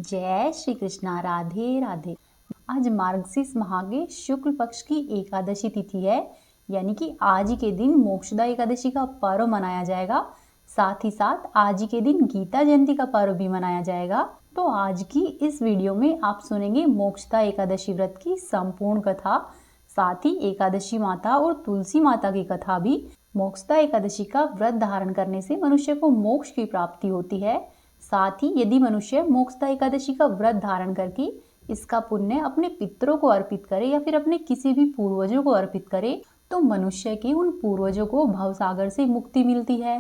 जय श्री कृष्णा। राधे राधे। आज मार्गशीर्ष माह के शुक्ल पक्ष की एकादशी तिथि है, यानी कि आज ही के दिन मोक्षदा एकादशी का पर्व मनाया जाएगा। साथ ही साथ आज ही के दिन गीता जयंती का पर्व भी मनाया जाएगा। तो आज की इस वीडियो में आप सुनेंगे मोक्षदा एकादशी व्रत की संपूर्ण कथा, साथ ही एकादशी माता और तुलसी माता की कथा भी। मोक्षदा एकादशी का व्रत धारण करने से मनुष्य को मोक्ष की प्राप्ति होती है। साथ ही यदि मनुष्य मोक्षदा एकादशी का व्रत धारण करके इसका पुण्य अपने पितरों को अर्पित करे या फिर अपने किसी भी पूर्वजों को अर्पित करे तो मनुष्य के उन पूर्वजों को भवसागर से मुक्ति मिलती है।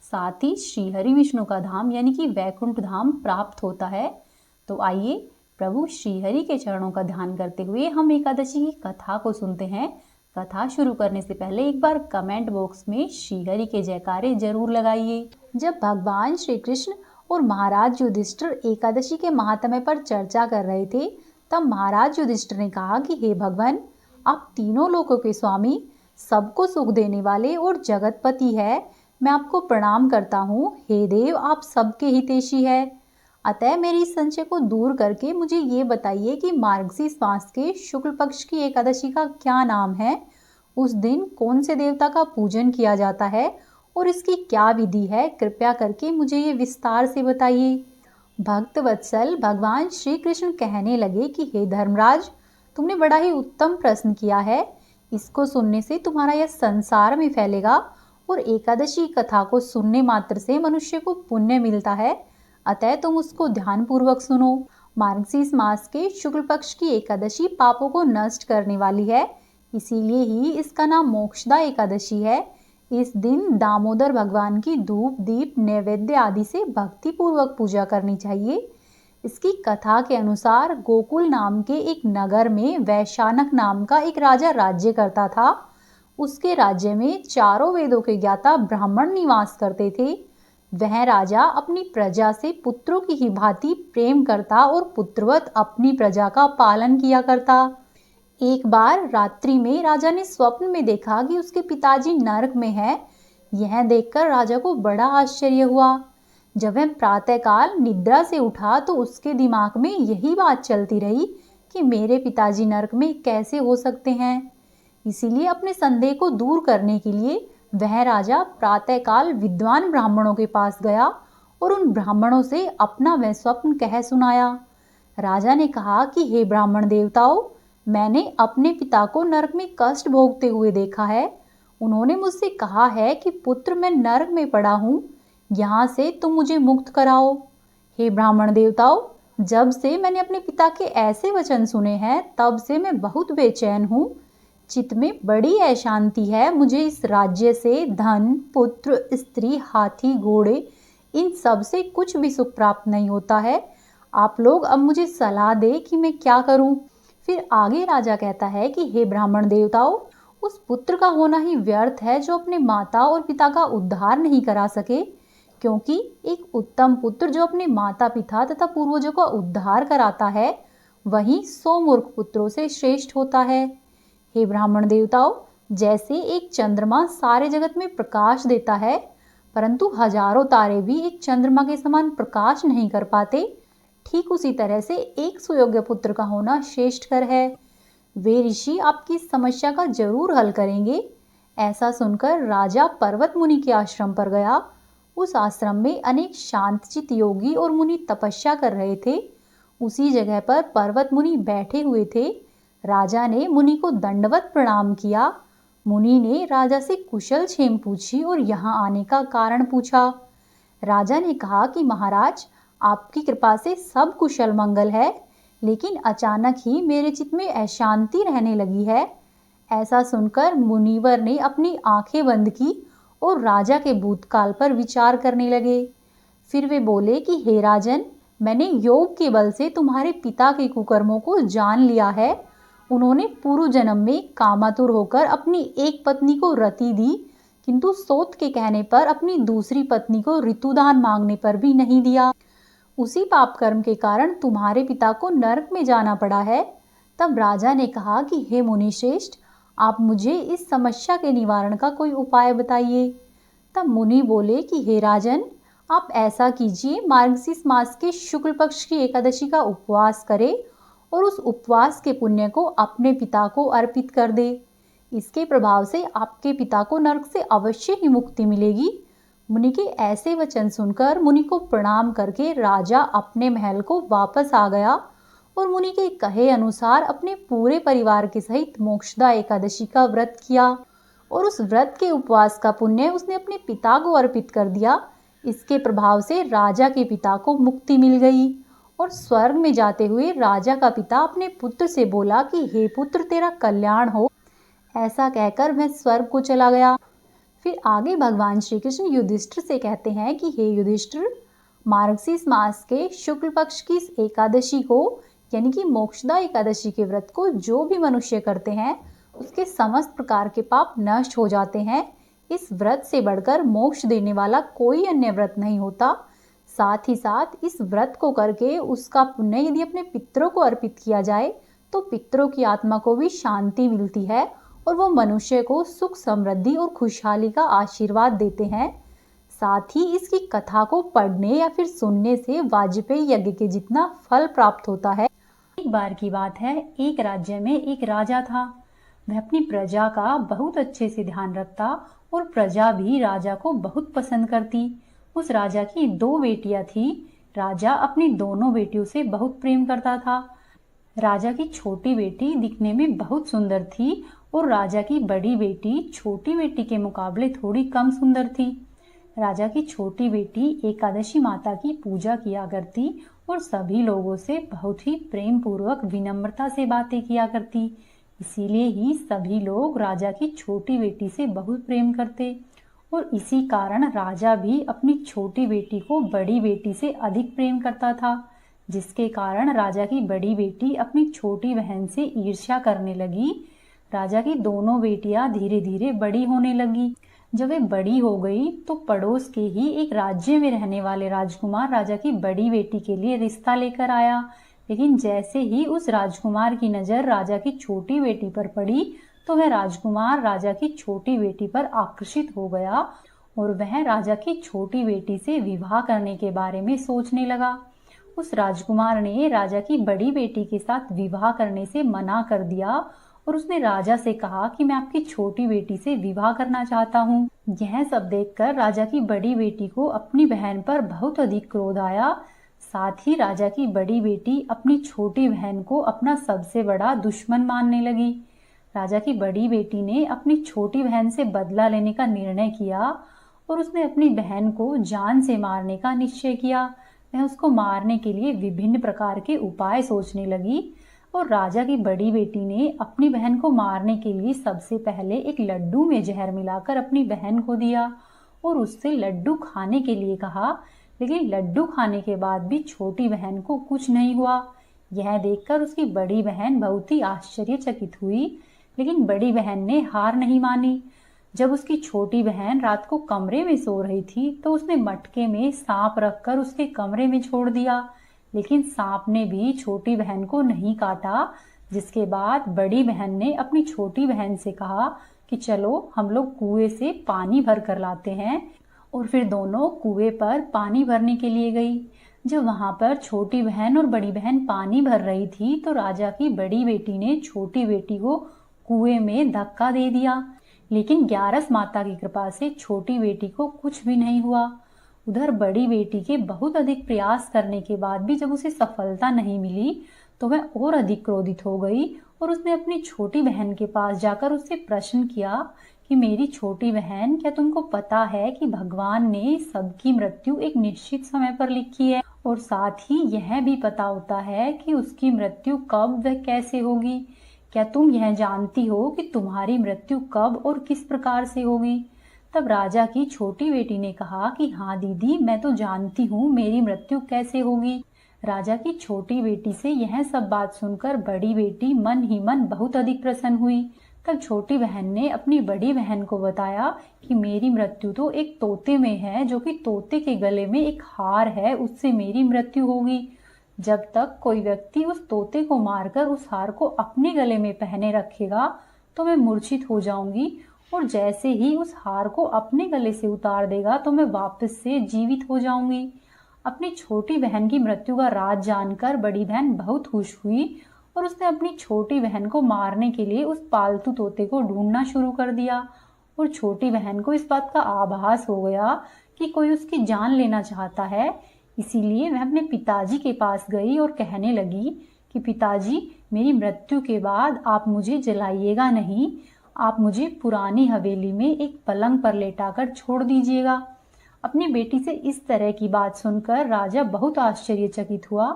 साथ ही श्री हरि विष्णु का धाम यानी कि वैकुंठ धाम प्राप्त होता है। तो आइए प्रभु श्री हरि के चरणों का ध्यान करते हुए हम एकादशी की कथा को सुनते हैं। कथा शुरू करने से पहले एक बार कमेंट बॉक्स में श्री हरि के जयकारे जरूर लगाइए। जब भगवान श्री कृष्ण और महाराज युधिष्ठिर एकादशी के महात्म्य पर चर्चा कर रहे थे, तब महाराज युधिष्ठिर ने कहा कि हे भगवान, आप तीनों लोकों के स्वामी, सबको सुख देने वाले और जगतपति है। मैं आपको प्रणाम करता हूँ। हे देव, आप सबके हितैषी है। अतः मेरी इस संशय को दूर करके मुझे ये बताइए कि मार्गशीर्ष मास के शुक्ल पक्ष की एकादशी का क्या नाम है। उस दिन कौन से देवता का पूजन किया जाता है और इसकी क्या विधि है। कृपया करके मुझे ये विस्तार से बताइए। भक्त वत्सल भगवान श्री कृष्ण कहने लगे कि हे धर्मराज, तुमने बड़ा ही उत्तम प्रश्न किया है। इसको सुनने से तुम्हारा यह संसार में फैलेगा और एकादशी कथा को सुनने मात्र से मनुष्य को पुण्य मिलता है। अतः तुम उसको ध्यान पूर्वक सुनो। मार्गशीर्ष मास के शुक्ल पक्ष की एकादशी पापों को नष्ट करने वाली है, इसीलिए ही इसका नाम मोक्षदा एकादशी है। इस दिन दामोदर भगवान की धूप दीप नैवेद्य आदि से भक्ति पूर्वक पूजा करनी चाहिए। इसकी कथा के अनुसार गोकुल नाम के एक नगर में वैशानक नाम का एक राजा राज्य करता था। उसके राज्य में चारों वेदों के ज्ञाता ब्राह्मण निवास करते थे। वह राजा अपनी प्रजा से पुत्रों की ही भांति प्रेम करता और पुत्रवत अपनी प्रजा का पालन किया करता। एक बार रात्रि में राजा ने स्वप्न में देखा कि उसके पिताजी नरक में हैं। यह देखकर राजा को बड़ा आश्चर्य हुआ। जब वह प्रातःकाल निद्रा से उठा तो उसके दिमाग में यही बात चलती रही कि मेरे पिताजी नरक में कैसे हो सकते हैं। इसीलिए अपने संदेह को दूर करने के लिए वह राजा प्रातःकाल विद्वान ब्राह्मणों के पास गया और उन ब्राह्मणों से अपना वह स्वप्न कह सुनाया। राजा ने कहा कि हे ब्राह्मण देवताओं, मैंने अपने पिता को नरक में कष्ट भोगते हुए देखा है। उन्होंने मुझसे कहा है कि पुत्र, मैं नरक में पड़ा हूँ, यहाँ से तुम मुझे मुक्त कराओ। हे ब्राह्मण देवताओं, जब से मैंने अपने पिता के ऐसे वचन सुने हैं तब से मैं बहुत बेचैन हूँ। चित्त में बड़ी अशांति है। मुझे इस राज्य से धन, पुत्र, स्त्री, हाथी, घोड़े, इन सब से कुछ भी सुख प्राप्त नहीं होता है। आप लोग अब मुझे सलाह दे कि मैं क्या करूं। फिर आगे राजा कहता है कि हे ब्राह्मण देवताओं, उस पुत्र का होना ही व्यर्थ है जो अपने माता और पिता का उद्धार नहीं करा सके, क्योंकि एक उत्तम पुत्र जो अपने माता पिता तथा पूर्वजों का उद्धार कराता है वही 100 मूर्ख पुत्रों से श्रेष्ठ होता है। हे ब्राह्मण देवताओं, जैसे एक चंद्रमा सारे जगत में प्रकाश देता है, परंतु हजारों तारे भी एक चंद्रमा के समान प्रकाश नहीं कर पाते, ठीक उसी तरह से एक सुयोग्य पुत्र का होना श्रेष्ठकर है। वे ऋषि आपकी समस्या का जरूर हल करेंगे। ऐसा सुनकर राजा पर्वत मुनि के आश्रम पर गया। उस आश्रम में अनेक शांतचित योगी और मुनि तपस्या कर रहे थे। उसी जगह पर पर्वत मुनि बैठे हुए थे। राजा ने मुनि को दंडवत प्रणाम किया। मुनि ने राजा से कुशल क्षेम पूछी और यहाँ आने का कारण पूछा। राजा ने कहा कि महाराज, आपकी कृपा से सब कुशल मंगल है, लेकिन अचानक ही मेरे चित्त में अशांति रहने लगी है। ऐसा सुनकर मुनिवर ने अपनी आंखें बंद की और राजा के भूतकाल पर विचार करने लगे। फिर वे बोले कि हे राजन, मैंने योग के बल से तुम्हारे पिता के कुकर्मों को जान लिया है। उन्होंने पूर्व जन्म में कामातुर होकर अपनी एक पत्नी को रति दी, किंतु सोत के कहने पर अपनी दूसरी पत्नी को ऋतुदान मांगने पर भी नहीं दिया। उसी पाप कर्म के कारण तुम्हारे पिता को नरक में जाना पड़ा है। तब राजा ने कहा कि हे मुनिश्रेष्ठ, आप मुझे इस समस्या के निवारण का कोई उपाय बताइए। तब मुनि बोले कि हे राजन, आप ऐसा कीजिए, मार्गशीर्ष मास के शुक्ल पक्ष की एकादशी का उपवास करें और उस उपवास के पुण्य को अपने पिता को अर्पित कर दे। इसके प्रभाव से आपके पिता को नरक से अवश्य ही मुक्ति मिलेगी। मुनि के ऐसे वचन सुनकर मुनि को प्रणाम करके राजा अपने महल को वापस आ गया और मुनि के कहे अनुसार अपने पूरे परिवार के सहित मोक्षदा एकादशी का व्रत किया और उस व्रत के उपवास का पुण्य उसने अपने पिता को अर्पित कर दिया। इसके प्रभाव से राजा के पिता को मुक्ति मिल गई और स्वर्ग में जाते हुए राजा का पिता अपने पुत्र से बोला कि हे पुत्र, तेरा कल्याण हो। ऐसा कहकर वह स्वर्ग को चला गया। फिर आगे भगवान श्री कृष्ण युधिष्ठिर से कहते हैं कि हे युधिष्ठिर, मार्गशीर्ष मास के शुक्ल पक्ष की इस एकादशी को यानी कि मोक्षदा एकादशी के व्रत को जो भी मनुष्य करते हैं उसके समस्त प्रकार के पाप नष्ट हो जाते हैं। इस व्रत से बढ़कर मोक्ष देने वाला कोई अन्य व्रत नहीं होता। साथ ही साथ इस व्रत को करके उसका पुण्य यदि अपने पितरों को अर्पित किया जाए तो पितरों की आत्मा को भी शांति मिलती है और वो मनुष्य को सुख, समृद्धि और खुशहाली का आशीर्वाद देते हैं। साथ ही इसकी कथा को पढ़ने या फिर सुनने से वाजपेयी यज्ञ के जितना फल प्राप्त होता है। एक बार की बात है, एक राज्य में एक राजा था। वह अपनी प्रजा का बहुत अच्छे से ध्यान रखता और प्रजा भी राजा को बहुत पसंद करती। उस राजा की 2 बेटियां थी। राजा अपनी दोनों बेटियों से बहुत प्रेम करता था। राजा की छोटी बेटी दिखने में बहुत सुंदर थी और राजा की बड़ी बेटी छोटी बेटी के मुकाबले थोड़ी कम सुंदर थी। राजा की छोटी बेटी एकादशी माता की पूजा किया करती और सभी लोगों से बहुत ही प्रेम पूर्वक विनम्रता से बातें किया करती। इसीलिए ही सभी लोग राजा की छोटी बेटी से बहुत प्रेम करते और इसी कारण राजा भी अपनी छोटी बेटी को बड़ी बेटी से अधिक प्रेम करता था, जिसके कारण राजा की बड़ी बेटी अपनी छोटी बहन से ईर्ष्या करने लगी। राजा की दोनों बेटियां धीरे धीरे बड़ी होने लगी। जब वे बड़ी हो गई तो पड़ोस के ही एक राज्य में रहने वाले राजकुमार राजा की बड़ी बेटी के लिए रिश्ता लेकर आया। लेकिन जैसे ही उस राजकुमार की नजर राजा की छोटी बेटी पर पड़ी तो वह राजकुमार राजा की छोटी बेटी पर आकर्षित हो गया और वह राजा की छोटी बेटी से विवाह करने के बारे में सोचने लगा। उस राजकुमार ने राजा की बड़ी बेटी के साथ विवाह करने से मना कर दिया और उसने राजा से कहा कि मैं आपकी छोटी बेटी से विवाह करना चाहता हूँ। यह सब देखकर राजा की बड़ी बेटी को अपनी बहन पर बहुत अधिक क्रोध आया। साथ ही राजा की बड़ी बेटी अपनी छोटी बहन को अपना सबसे बड़ा दुश्मन मानने लगी। राजा की बड़ी बेटी ने अपनी छोटी बहन से बदला लेने का निर्णय किया और उसने अपनी बहन को जान से मारने का निश्चय किया। वह उसको मारने के लिए विभिन्न प्रकार के उपाय सोचने लगी और राजा की बड़ी बेटी ने अपनी बहन को मारने के लिए सबसे पहले एक लड्डू में जहर मिलाकर अपनी बहन को दिया और उससे लड्डू खाने के लिए कहा। लेकिन लड्डू खाने के बाद भी छोटी बहन को कुछ नहीं हुआ। यह देखकर उसकी बड़ी बहन बहुत ही आश्चर्यचकित हुई, लेकिन बड़ी बहन ने हार नहीं मानी। जब उसकी छोटी बहन रात को कमरे में सो रही थी तो उसने मटके में सांप रखकर उसके कमरे में छोड़ दिया, लेकिन सांप ने भी छोटी बहन को नहीं काटा। जिसके बाद बड़ी बहन ने अपनी छोटी बहन से कहा कि चलो हम लोग कुएं से पानी भर कर लाते हैं, और फिर दोनों कुएं पर पानी भरने के लिए गई। जब वहां पर छोटी बहन और बड़ी बहन पानी भर रही थी तो राजा की बड़ी बेटी ने छोटी बेटी को कुएं में धक्का दे दिया, लेकिन ग्यारस माता की कृपा से छोटी बेटी को कुछ भी नहीं हुआ। उधर बड़ी बेटी के बहुत अधिक प्रयास करने के बाद भी जब उसे सफलता नहीं मिली तो वह और अधिक क्रोधित हो गई और उसने अपनी छोटी बहन के पास जाकर उससे प्रश्न किया कि मेरी छोटी बहन, क्या तुमको पता है कि भगवान ने सबकी मृत्यु एक निश्चित समय पर लिखी है और साथ ही यह भी पता होता है कि उसकी मृत्यु कब व कैसे होगी। क्या तुम यह जानती हो कि तुम्हारी मृत्यु कब और किस प्रकार से होगी? तब राजा की छोटी बेटी ने कहा कि हाँ दीदी, मैं तो जानती हूँ मेरी मृत्यु कैसे होगी। राजा की छोटी बेटी से यह सब बात सुनकर बड़ी बेटी मन ही मन बहुत अधिक प्रसन्न हुई। तब छोटी बहन ने अपनी बड़ी बहन को बताया कि मेरी मृत्यु तो एक तोते में है, जो कि तोते के गले में एक हार है, उससे मेरी मृत्यु होगी। जब तक कोई व्यक्ति उस तोते को मारकर उस हार को अपने गले में पहने रखेगा तो मैं मूर्छित हो जाऊंगी और जैसे ही उस हार को अपने गले से उतार देगा तो मैं वापस से जीवित हो जाऊंगी। अपनी छोटी बहन की मृत्यु का राज जानकर बड़ी बहन बहुत खुश हुई और उसने अपनी छोटी बहन को मारने के लिए उस पालतू तोते को ढूंढना शुरू कर दिया। और छोटी बहन को इस बात का आभास हो गया कि कोई उसकी जान लेना चाहता है। इसीलिए वह अपने पिताजी के पास गई और कहने लगी कि पिताजी, मेरी मृत्यु के बाद आप मुझे जलाइएगा नहीं, आप मुझे पुरानी हवेली में एक पलंग पर लेटाकर छोड़ दीजिएगा। अपनी बेटी से इस तरह की बात सुनकर राजा बहुत आश्चर्यचकित हुआ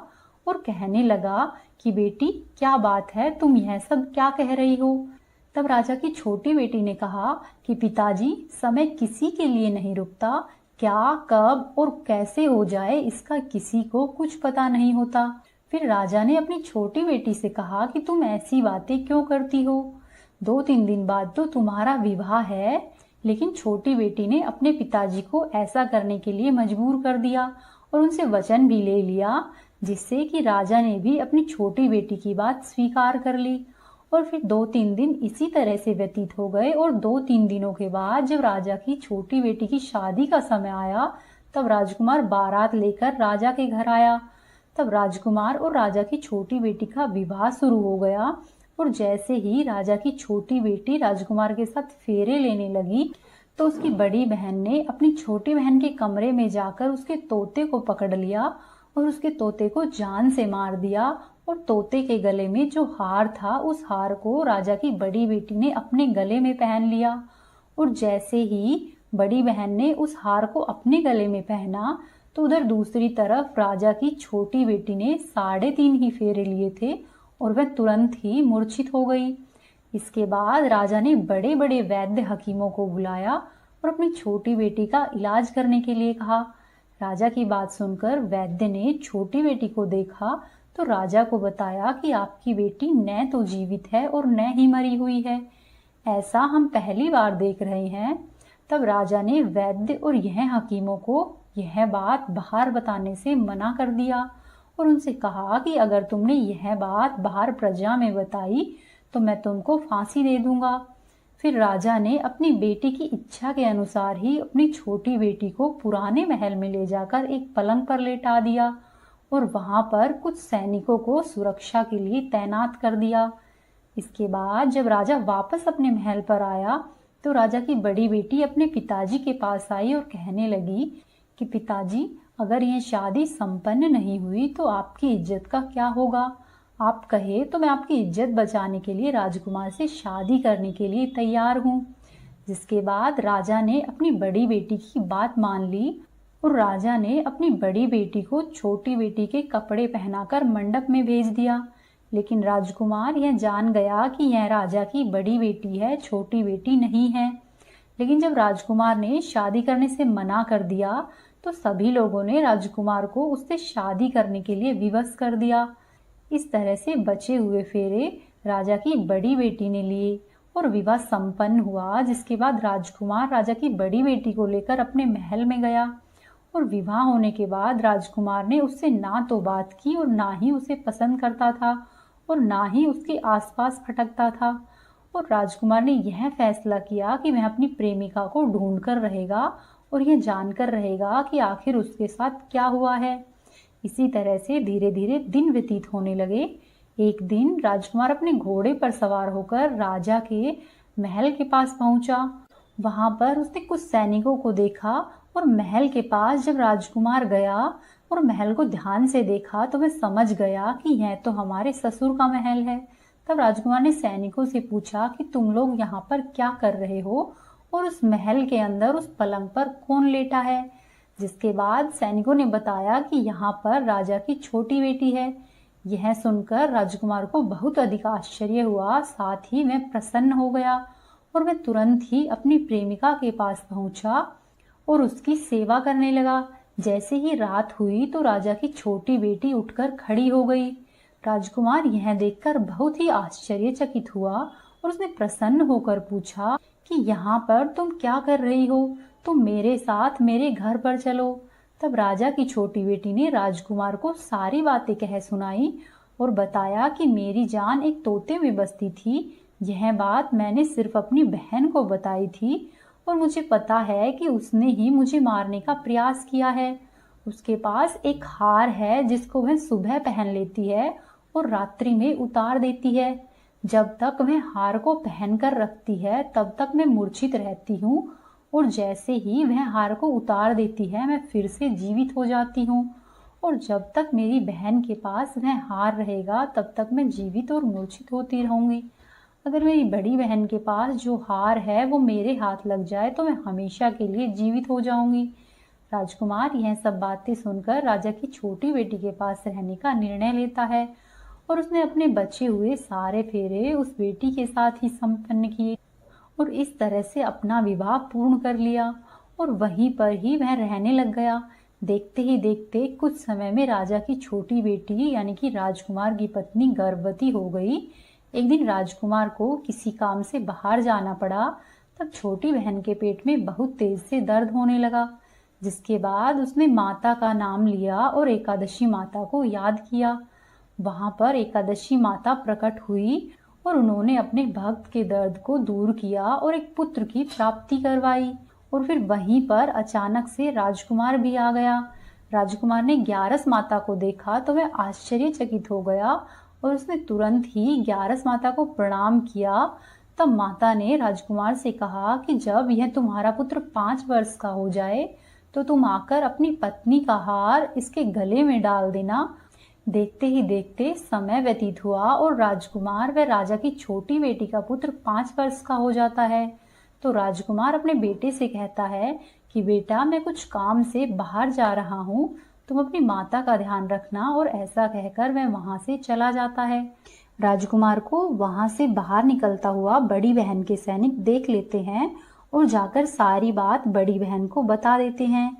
और कहने लगा कि बेटी, क्या बात है, तुम यह सब क्या कह रही हो? तब राजा की छोटी बेटी ने कहा कि पिताजी, समय किसी के लिए नहीं रुकता। क्या, कब और कैसे हो जाए इसका किसी को कुछ पता नहीं होता। फिर राजा ने अपनी छोटी बेटी से कहा कि तुम ऐसी बातें क्यों करती हो? 2-3 दिन बाद तो तुम्हारा विवाह है। लेकिन छोटी बेटी ने अपने पिताजी को ऐसा करने के लिए मजबूर कर दिया और उनसे वचन भी ले लिया, जिससे कि राजा ने भी अपनी छोटी बेटी की बात स्वीकार कर ली। और फिर 2-3 दिन इसी तरह से व्यतीत हो गए और 2-3 दिनों के बाद जब राजा की छोटी बेटी की शादी का समय आया, तब राजकुमार बारात लेकर राजा के घर आया। तब राजकुमार और राजा की छोटी बेटी का विवाह शुरू हो गया। और जैसे ही राजा की छोटी बेटी राजकुमार के साथ फेरे लेने लगी तो उसकी बड़ी बहन ने अपनी छोटी बहन के कमरे में जाकर उसके तोते को पकड़ लिया और उसके तोते को जान से मार दिया। और तोते के गले में जो हार था, उस हार को राजा की बड़ी बेटी ने अपने गले में पहन लिया। और जैसे ही बड़ी बहन ने उस हार को अपने गले में पहना तो उधर दूसरी तरफ राजा की छोटी बेटी ने 3.5 ही फेरे लिए थे और वह तुरंत ही मूर्छित हो गई। इसके बाद राजा ने बड़े बड़े वैद्य हकीमों को बुलाया और अपनी छोटी बेटी का इलाज करने के लिए कहा। राजा की बात सुनकर वैद्य ने छोटी बेटी को देखा तो राजा को बताया कि आपकी बेटी न तो जीवित है और न ही मरी हुई है। ऐसा हम पहली बार देख रहे हैं। तब राजा ने वैद्य और यह हकीमों को यह बात बाहर बताने से मना कर दिया और उनसे कहा कि अगर तुमने यह बात बाहर प्रजा में बताई तो मैं तुमको फांसी दे दूंगा। फिर राजा ने अपनी बेटी की इच्छा के अनुसार ही अपनी छोटी बेटी को पुराने महल में ले जाकर एक पलंग पर लेटा दिया और वहां पर कुछ सैनिकों को सुरक्षा के लिए तैनात कर दिया। इसके बाद जब राजा वापस अपने महल पर आया तो राजा की बड़ी बेटी अपने पिताजी के पास आई और कहने लगी कि पिताजी, अगर यह शादी संपन्न नहीं हुई तो आपकी इज्जत का क्या होगा? आप कहे तो मैं आपकी इज्जत बचाने के लिए राजकुमार से शादी करने के लिए तैयार हूँ। जिसके बाद राजा ने अपनी बड़ी बेटी की बात मान ली और राजा ने अपनी बड़ी बेटी को छोटी बेटी के कपड़े पहनाकर मंडप में भेज दिया। लेकिन राजकुमार यह जान गया कि यह राजा की बड़ी बेटी है, छोटी बेटी नहीं है। लेकिन जब राजकुमार ने शादी करने से मना कर दिया तो सभी लोगों ने राजकुमार को उससे शादी करने के लिए विवश कर दिया। इस तरह से बचे हुए फेरे राजा की बड़ी बेटी ने लिए और विवाह संपन्न हुआ। जिसके बाद राजकुमार राजा की बड़ी बेटी को लेकर अपने महल में गया और विवाह होने के बाद राजकुमार ने उससे ना तो बात की और ना ही उसे पसंद करता था और ना ही उसके आसपास भटकता था। और राजकुमार ने यह फैसला किया कि वह अपनी प्रेमिका को ढूंढ कर रहेगा और यह जानकर रहेगा कि आखिर उसके साथ क्या हुआ है। इसी तरह से धीरे धीरे दिन व्यतीत होने लगे। एक दिन राजकुमार अपने घोड़े पर सवार होकर राजा के महल के पास पहुंचा। वहां पर उसने कुछ सैनिकों को देखा और महल के पास जब राजकुमार गया और महल को ध्यान से देखा तो वह समझ गया कि यह तो हमारे ससुर का महल है। तब राजकुमार ने सैनिकों से पूछा कि तुम लोग यहाँ पर क्या कर रहे हो और उस महल के अंदर उस पलंग पर कौन लेटा है? जिसके बाद सैनिकों ने बताया कि यहाँ पर राजा की छोटी बेटी है। यह सुनकर राजकुमार को बहुत अधिक आश्चर्य हुआ, साथ ही वह प्रसन्न हो गया और वह तुरंत ही अपनी प्रेमिका के पास पहुंचा और उसकी सेवा करने लगा। जैसे ही रात हुई तो राजा की छोटी बेटी उठकर खड़ी हो गई। राजकुमार यह देखकर बहुत ही आश्चर्यचकित हुआ और उसने प्रसन्न होकर पूछा कि यहाँ पर तुम क्या कर रही हो? तुम मेरे साथ मेरे घर पर चलो। तब राजा की छोटी बेटी ने राजकुमार को सारी बातें कह सुनाई और बताया कि मेरी जान एक तोते में बसती थी यह बात मैंने सिर्फ अपनी बहन को बताई थी और मुझे पता है कि उसने ही मुझे मारने का प्रयास किया है। उसके पास एक हार है जिसको वह सुबह पहन लेती है और रात्रि में उतार देती है। जब तक वह हार को पहनकर रखती है तब तक मैं मूर्छित रहती हूँ और जैसे ही वह हार को उतार देती है मैं फिर से जीवित हो जाती हूँ। और जब तक मेरी बहन के पास वह हार रहेगा तब तक मैं जीवित और मूर्छित होती रहूंगी। अगर मेरी बड़ी बहन के पास जो हार है वो मेरे हाथ लग जाए तो मैं हमेशा के लिए जीवित हो जाऊंगी। राजकुमार यह सब बातें सुनकर राजा की छोटी बेटी के पास रहने का निर्णय लेता है और उसने अपने बचे हुए सारे फेरे उस बेटी के साथ ही संपन्न किए और इस तरह से अपना विवाह पूर्ण कर लिया और वहीं पर ही वह रहने लग गया। देखते ही देखते कुछ समय में राजा की छोटी बेटी यानी कि राजकुमार की पत्नी गर्भवती हो गई। एक दिन राजकुमार को किसी काम से बाहर जाना पड़ा। तब छोटी बहन के पेट में बहुत तेज से दर्द होने लगा, जिसके बाद उसने माता का नाम लिया और एकादशी माता को याद किया। वहां पर एकादशी माता प्रकट हुई और उन्होंने अपने भक्त के दर्द को दूर किया और एक पुत्र की प्राप्ति करवाई। और फिर वहीं पर अचानक से राजकुमार भी आ गया। राजकुमार ने ग्यारस माता को देखा तो वह आश्चर्यचकित हो गया और उसने तुरंत ही ग्यारस माता को प्रणाम किया। तब माता ने राजकुमार से कहा कि जब यह तुम्हारा पुत्र 5 वर्ष का हो जाए तो तुम आकर अपनी पत्नी का हार इसके गले में डाल देना। देखते ही देखते समय व्यतीत हुआ और राजकुमार व राजा की छोटी बेटी का पुत्र 5 वर्ष का हो जाता है। तो राजकुमार अपने बेटे से कहता है कि बेटा, मैं कुछ काम से बाहर जा रहा हूँ, तुम अपनी माता का ध्यान रखना। और ऐसा कहकर वह वहां से चला जाता है। राजकुमार को वहां से बाहर निकलता हुआ बड़ी बहन के सैनिक देख लेते हैं और जाकर सारी बात बड़ी बहन को बता देते हैं,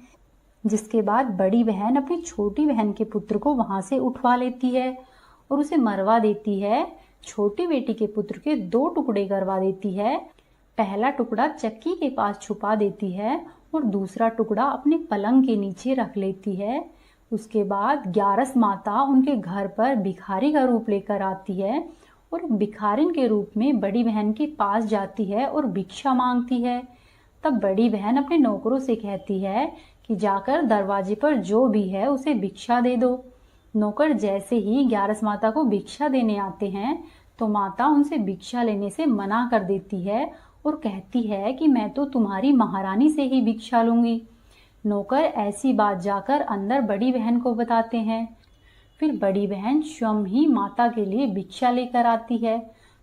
जिसके बाद बड़ी बहन अपनी छोटी बहन के पुत्र को वहां से उठवा लेती है और उसे मरवा देती है। छोटी बेटी के पुत्र के 2 टुकड़े करवा देती है। पहला टुकड़ा चक्की के पास छुपा देती है और दूसरा टुकड़ा अपने पलंग के नीचे रख लेती है। उसके बाद ग्यारस माता उनके घर पर भिखारी का रूप लेकर आती है और भिखारिन के रूप में बड़ी बहन के पास जाती है और भिक्षा मांगती है। तब बड़ी बहन अपने नौकरों से कहती है कि जाकर दरवाजे पर जो भी है उसे भिक्षा दे दो। नौकर जैसे ही ग्यारस माता को भिक्षा देने आते हैं तो माता उनसे भिक्षा लेने से मना कर देती है और कहती है कि मैं तो तुम्हारी महारानी से ही भिक्षा लूंगी। नौकर ऐसी बात जाकर अंदर बड़ी बहन को बताते हैं। फिर बड़ी बहन स्वयं ही माता के लिए भिक्षा लेकर आती है।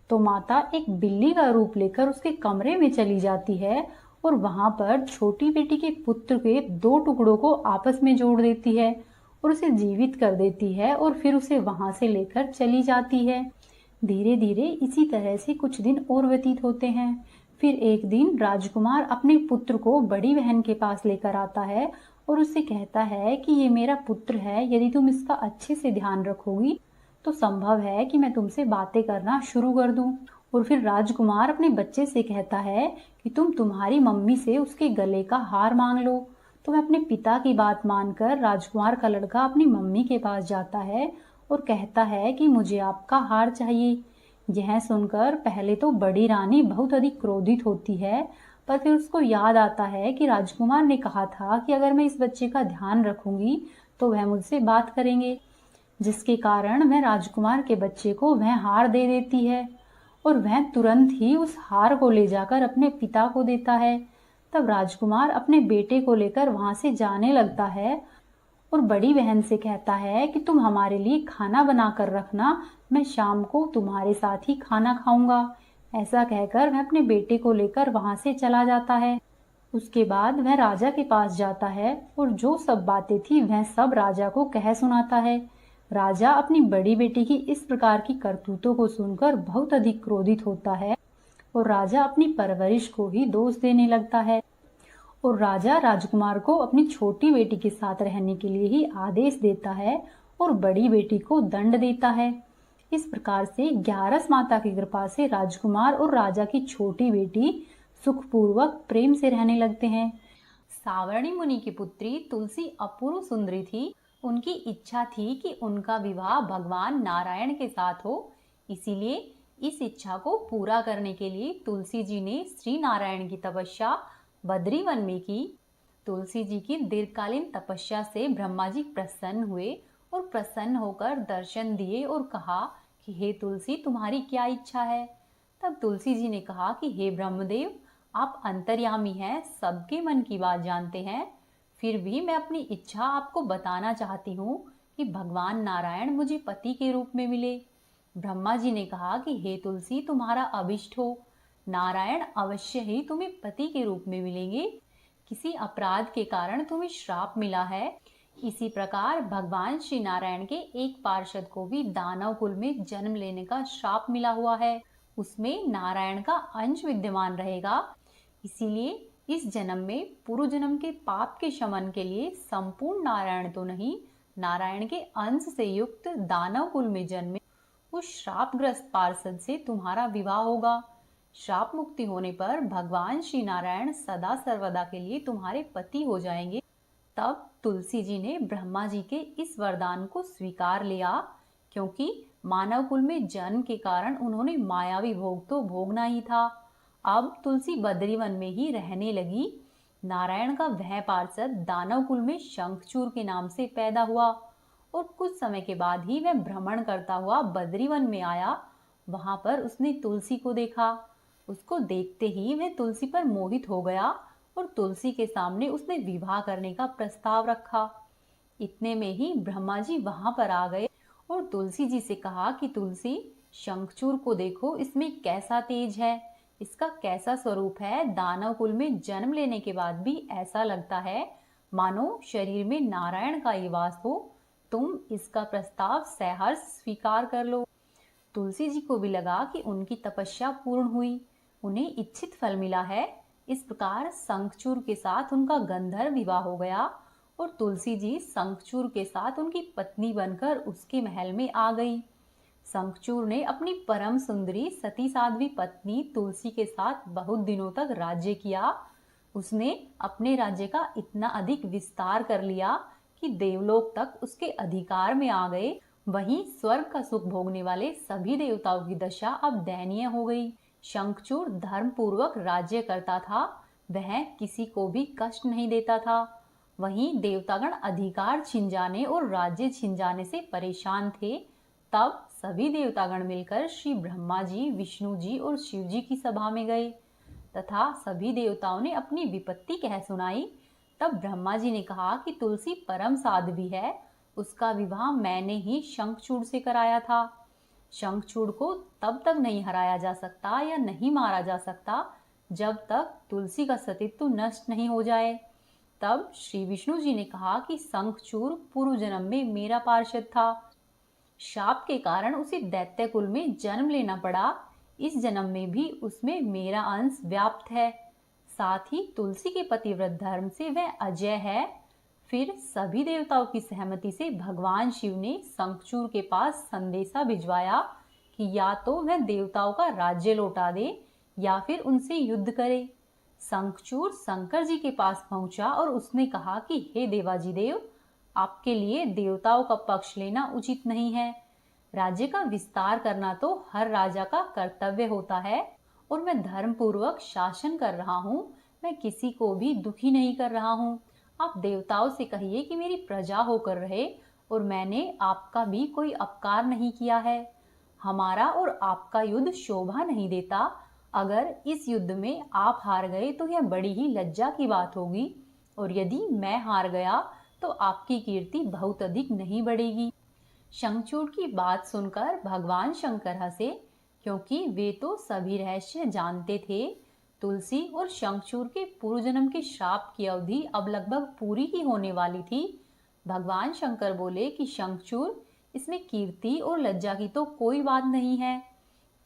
तो माता एक बिल्ली का रूप लेकर उसके कमरे में चली जाती है और वहां पर छोटी बेटी के पुत्र के 2 टुकड़ों को आपस में जोड़ देती है और उसे जीवित कर देती है और फिर उसे वहां से लेकर चली जाती है। धीरे धीरे इसी तरह से कुछ दिन और व्यतीत होते हैं। फिर एक दिन राजकुमार अपने पुत्र को बड़ी बहन के पास लेकर आता है और उससे कहता है कि ये मेरा पुत्र है, यदि तुम इसका अच्छे से ध्यान रखोगी तो संभव है कि मैं तुमसे बातें करना शुरू कर दूं। और फिर राजकुमार अपने बच्चे से कहता है कि तुम्हारी मम्मी से उसके गले का हार मांग लो। तो वह अपने पिता की बात मानकर राजकुमार का लड़का अपनी मम्मी के पास जाता है और कहता है कि मुझे आपका हार चाहिए। यह सुनकर पहले तो बड़ी रानी बहुत अधिक क्रोधित होती है, पर फिर उसको याद आता है कि राजकुमार ने कहा था कि अगर मैं इस बच्चे का ध्यान रखूंगी तो वह मुझसे बात करेंगे, जिसके कारण वह राजकुमार के बच्चे को वह हार दे देती है और वह तुरंत ही उस हार को ले जाकर अपने पिता को देता है। तब राजकुमार अपने बेटे को लेकर वहां से जाने लगता है और बड़ी बहन से कहता है कि तुम हमारे लिए खाना बनाकर रखना, मैं शाम को तुम्हारे साथ ही खाना खाऊंगा। ऐसा कहकर वह अपने बेटे को लेकर वहां से चला जाता है। उसके बाद वह राजा के पास जाता है और जो सब बातें थी वह सब राजा को कह सुनाता है। राजा अपनी बड़ी बेटी की इस प्रकार की करतूतों को सुनकर बहुत अधिक क्रोधित होता है और राजा अपनी परवरिश को ही दोष देने लगता है और राजा राजकुमार को अपनी छोटी बेटी के साथ रहने के लिए ही आदेश देता है और बड़ी बेटी को दंड देता है। इस प्रकार से ग्यारस माता की कृपा से राजकुमार और राजा की छोटी बेटी सुखपूर्वक प्रेम से रहने लगते हैं। सावर्णी मुनि की पुत्री तुलसी अपूर्व सुंदरी थी। उनकी इच्छा थी कि उनका विवाह भगवान नारायण के साथ हो, इसीलिए इस इच्छा को पूरा करने के लिए तुलसी जी ने श्री नारायण की तपस्या बद्री वन में की। तुलसी जी की दीर्घकालीन तपस्या से ब्रह्मा जी प्रसन्न हुए और प्रसन्न होकर दर्शन दिए और कहा कि हे तुलसी, तुम्हारी क्या इच्छा है। तब तुलसी जी ने कहा कि हे ब्रह्मदेव, आप अंतर्यामी हैं, सबके मन की बात जानते हैं, फिर भी मैं अपनी इच्छा आपको बताना चाहती हूँ कि भगवान नारायण मुझे पति के रूप में मिले। ब्रह्मा जी ने कहा कि हे तुलसी, तुम्हारा अभिष्ट हो, नारायण अवश्य ही तुम्हें पति के रूप में मिलेंगे। किसी अपराध के कारण तुम्हें श्राप मिला है। इसी प्रकार भगवान श्री नारायण के एक पार्षद को भी दानव कुल में जन्म लेने का श्राप मिला हुआ है, उसमें नारायण का अंश विद्यमान रहेगा। इसीलिए इस जन्म में पूर्व जन्म के पाप के शमन के लिए संपूर्ण नारायण तो नहीं, नारायण के अंश से युक्त दानव कुल में जन्मे उस श्रापग्रस्त पार्षद से तुम्हारा विवाह होगा। श्राप मुक्ति होने पर भगवान श्री नारायण सदा सर्वदा के लिए तुम्हारे पति हो जाएंगे। तब तुलसी जी ने ब्रह्मा जी के इस वरदान को स्वीकार लिया, क्योंकि मानव कुल में जन्म के कारण उन्होंने मायावी भोग तो भोगना ही था। अब तुलसी बद्रीवन में ही रहने लगी। नारायण का वह पार्षद दानव कुल में शंखचूर के नाम से पैदा हुआ और कुछ समय के बाद ही वह भ्रमण करता हुआ बद्रीवन में आया। वहां पर उसने तुलसी को देखा। उसको देखते ही वह तुलसी पर मोहित हो गया और तुलसी के सामने उसने विवाह करने का प्रस्ताव रखा। इतने में ही ब्रह्मा जी वहां पर आ गए और तुलसी जी से कहा कि तुलसी, शंखचूर को देखो, इसमें कैसा तेज है, इसका कैसा स्वरूप है। दानव कुल में जन्म लेने के बाद भी ऐसा लगता है मानो शरीर में नारायण का ही वास हो। तुम इसका प्रस्ताव सहर्ष स्वीकार कर लो। तुलसी जी को भी लगा कि उनकी तपस्या पूर्ण हुई, उन्हें इच्छित फल मिला है। इस प्रकार शंखचूर के साथ उनका गंधर्व विवाह हो गया और तुलसी जी शंखचूर के साथ उनकी पत्नी बनकर उसके महल में आ गई। शंखचूर ने अपनी परम सुंदरी सती साध्वी पत्नी तुलसी के साथ बहुत दिनों तक राज्य किया। उसने अपने राज्य का इतना अधिक विस्तार कर लिया कि देवलोक तक उसके अधिकार में आ गए। वहीं स्वर्ग का सुख भोगने वाले सभी देवताओं की दशा अब दयनीय हो गई। शंखचूर धर्म पूर्वक राज्य करता था, वह किसी को भी कष्ट नहीं देता था। वहीं देवतागण अधिकार छिन जाने और राज्य छिन जाने से परेशान थे। तब सभी देवतागण मिलकर श्री ब्रह्मा जी, विष्णु जी और शिव जी की सभा में गए तथा सभी देवताओं ने अपनी विपत्ति कह सुनाई। तब ब्रह्मा जी ने कहा कि तुलसी परम साध्वी है, उसका विवाह मैंने ही शंखचूड़ से कराया था। शंखचूड़ को तब तक नहीं हराया जा सकता या नहीं मारा जा सकता जब तक तुलसी का सतीत्व नष्ट नहीं हो जाए। तब श्री विष्णु जी ने कहा कि शंखचूड़ पूर्व जन्म में मेरा पार्षद था, शाप के कारण उसे दैत्य कुल में जन्म लेना पड़ा। इस जन्म में भी उसमें मेरा अंश व्याप्त है। साथ ही तुलसी के पतिव्रत धर्म से वह अजय है। फिर सभी देवताओं की सहमति से भगवान शिव ने शंखचूड़ के पास संदेशा भिजवाया कि या तो वह देवताओं का राज्य लौटा दे या फिर उनसे युद्ध करे। शंखचूड़ शंकर जी के पास पहुंचा और उसने कहा कि हे देवाजी देव, आपके लिए देवताओं का पक्ष लेना उचित नहीं है। राज्य का विस्तार करना तो हर राजा का कर्तव्य होता है और मैं धर्म पूर्वक शासन कर रहा हूँ, मैं किसी को भी दुखी नहीं कर रहा हूँ। आप देवताओं से कहिए कि मेरी प्रजा होकर रहे और मैंने आपका भी कोई अपकार नहीं किया है। हमारा और आपका युद्ध शोभा नहीं देता। अगर इस युद्ध में आप हार गए तो यह बड़ी ही लज्जा की बात होगी और यदि मैं हार गया तो आपकी कीर्ति बहुत अधिक नहीं बढ़ेगी। शंखचूड़ की बात सुनकर भगवान शंकर हंसे, क्योंकि वे तो सभी रहस्य जानते थे। तुलसी और शंखचूड़ के पूर्व जन्म के श्राप की अवधि अब लगभग पूरी ही होने वाली थी। भगवान शंकर बोले कि शंखचूड़, इसमें कीर्ति और लज्जा की तो कोई बात नहीं है।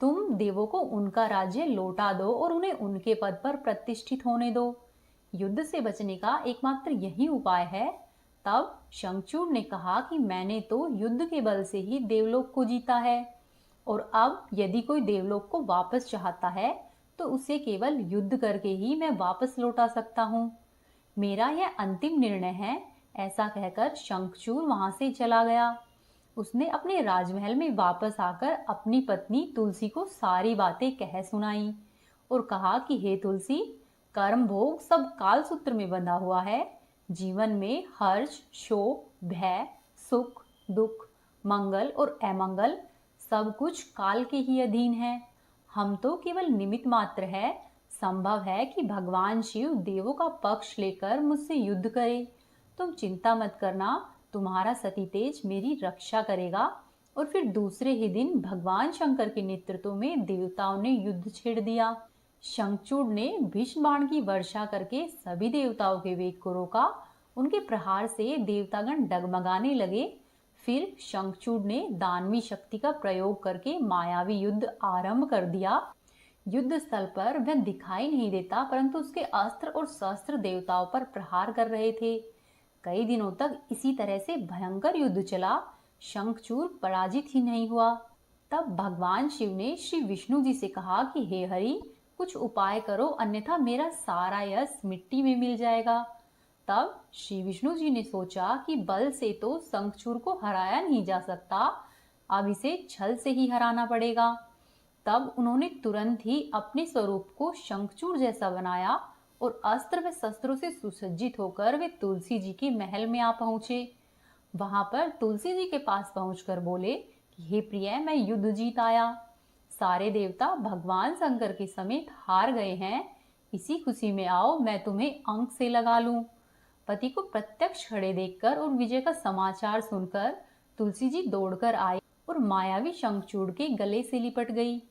तुम देवों को उनका राज्य लौटा दो और उन्हें उनके पद पर प्रतिष्ठित होने दो। युद्ध से बचने का एकमात्र यही उपाय है। तब शंखचूड़ ने कहा कि मैंने तो युद्ध के बल से ही देवलोक को जीता है और अब यदि कोई देवलोक को वापस चाहता है तो उसे केवल युद्ध करके ही मैं वापस लौटा सकता हूँ। मेरा यह अंतिम निर्णय है। ऐसा कहकर शंखचूड़ वहां से चला गया। उसने अपने राजमहल में वापस आकर अपनी पत्नी तुलसी को सारी बातें कह सुनाई और कहा कि हे तुलसी, कर्म भोग सब काल सूत्र में बंधा हुआ है। जीवन में हर्ष, शोक, भय, सुख, दुख, मंगल और अमंगल सब कुछ काल के ही अधीन है। हम तो केवल निमित्त मात्र है। संभव है कि भगवान शिव देवों का पक्ष लेकर मुझसे युद्ध करे। तुम चिंता मत करना, तुम्हारा सती तेज मेरी रक्षा करेगा। और फिर दूसरे ही दिन भगवान शंकर के नेतृत्व में देवताओं ने युद्ध छेड़ दिया। शंखचूड़ ने भीष्म बाण की वर्षा करके सभी देवताओं के वेग को रोका। उनके प्रहार से देवतागण डगमगाने लगे। फिर शंखचूड़ ने दानवी शक्ति का प्रयोग करके मायावी युद्ध आरंभ कर दिया। युद्ध स्थल पर वह दिखाई नहीं देता, परंतु उसके अस्त्र और शस्त्र देवताओं पर प्रहार कर रहे थे। कई दिनों तक इसी तरह से भयंकर युद्ध चला। शंखचूड़ पराजित ही नहीं हुआ। तब भगवान शिव ने श्री विष्णु जी से कहा कि हे हरि, कुछ उपाय करो, अन्यथा मेरा सारा यश मिट्टी में मिल जाएगा। तब श्री विष्णु जी ने सोचा कि बल से तो शंखचूड़ को हराया नहीं जा सकता, अब इसे छल से ही हराना पड़ेगा। तब उन्होंने तुरंत ही अपने स्वरूप को शंखचूड़ जैसा बनाया और अस्त्र व शस्त्रों से सुसज्जित होकर वे तुलसी जी के महल में आ पहुंचे। वहां पर तुलसी जी के पास पहुंचकर बोले कि हे प्रिय, मैं युद्ध जीत आया। सारे देवता भगवान शंकर के समेत हार गए हैं। इसी खुशी में आओ, मैं तुम्हें अंक से लगा लूं। पति को प्रत्यक्ष खड़े देखकर और विजय का समाचार सुनकर तुलसी जी दौड़कर आई और मायावी शंखचूड़ के गले से लिपट गई।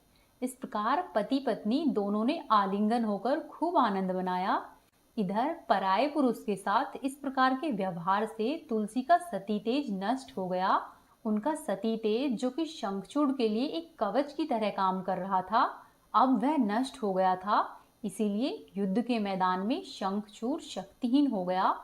इस प्रकार पति पत्नी दोनों ने आलिंगन होकर खूब आनंद मनाया। इधर पराये पुरुष के साथ इस प्रकार के व्यवहार से तुलसी का सती तेज नष्ट हो गया। उनका सती तेज, जो कि शंखचूड़ के लिए एक कवच की तरह काम कर रहा था, अब वह नष्ट हो गया था। इसीलिए युद्ध के मैदान में शंखचूड़ शक्तिहीन हो गया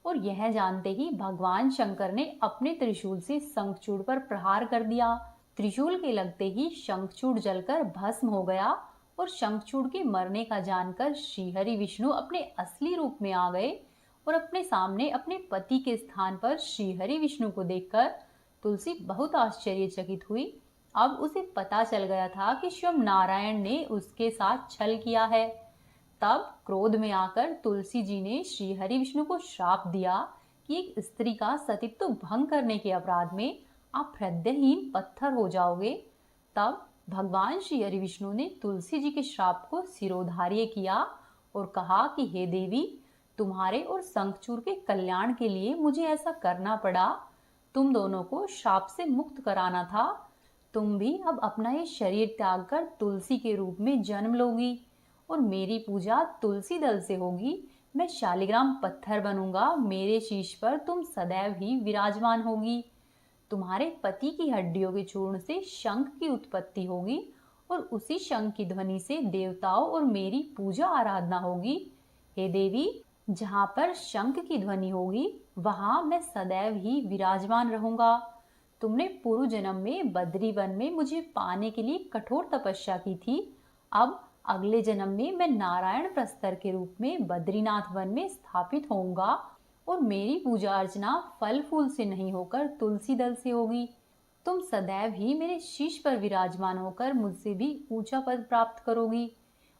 और यह जानते ही भगवान शंकर ने अपने त्रिशूल से शंखचूड़ पर प्रहार कर दिया। त्रिशूल के लगते ही शंखचूड़ जलकर भस्म हो गया और शंखचूड़ के मरने का जानकर श्रीहरि विष्णु अपने असली रूप में आ गए और अपने सामने अपने पति के स्थान पर श्रीहरि विष्णु को देखकर तुलसी बहुत आश्चर्यचकित हुई। अब उसे पता चल गया था कि स्वयं नारायण ने उसके साथ छल किया है। तब क्रोध में आकर तुलसी जी ने श्रीहरि विष्णु को श्राप दिया कि एक स्त्री का सतीत्व भंग करने के अपराध में आप हृदयहीन पत्थर हो जाओगे। तब भगवान श्री हरि विष्णु ने तुलसी जी के श्राप को सिरोधार्य किया और कहा कि हे देवी, तुम्हारे और शंखचूड़ के कल्याण के लिए मुझे ऐसा करना पड़ा। तुम दोनों को श्राप से मुक्त कराना था। तुम भी अब अपना ये शरीर त्याग कर तुलसी के रूप में जन्म लोगी और मेरी पूजा तुलसी दल से होगी। मैं शालिग्राम पत्थर बनूंगा, मेरे शीश पर तुम सदैव ही विराजमान होगी। तुम्हारे पति की हड्डियों के चूर्ण से शंख की उत्पत्ति होगी और उसी शंख की ध्वनि से देवताओं और मेरी पूजा आराधना होगी। हे देवी, जहाँ पर शंख की ध्वनि होगी वहां मैं सदैव ही विराजमान रहूंगा। तुमने पूर्व जन्म में बद्री वन में मुझे पाने के लिए कठोर तपस्या की थी। अब अगले जन्म में मैं नारायण प्रस्तर के रूप में बद्रीनाथ वन में स्थापित होऊंगा और मेरी पूजा अर्चना फल फूल से नहीं होकर तुलसी दल से होगी। तुम सदैव ही मेरे शीश पर विराजमान होकर मुझसे भी ऊंचा पद प्राप्त करोगी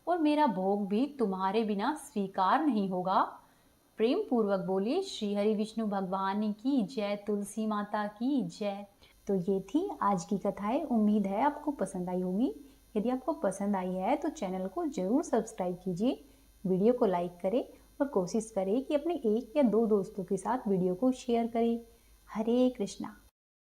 और मेरा भोग भी तुम्हारे बिना स्वीकार नहीं होगा। प्रेम पूर्वक बोलिए श्री हरि विष्णु भगवान की जय, तुलसी माता की जय। तो ये थी आज की कथाएं। उम्मीद है आपको पसंद आई होगी। यदि आपको पसंद आई है तो चैनल को जरूर सब्सक्राइब कीजिए, वीडियो को लाइक करें और कोशिश करें कि अपने 1 या 2 दोस्तों के साथ वीडियो को शेयर करें। हरे कृष्णा।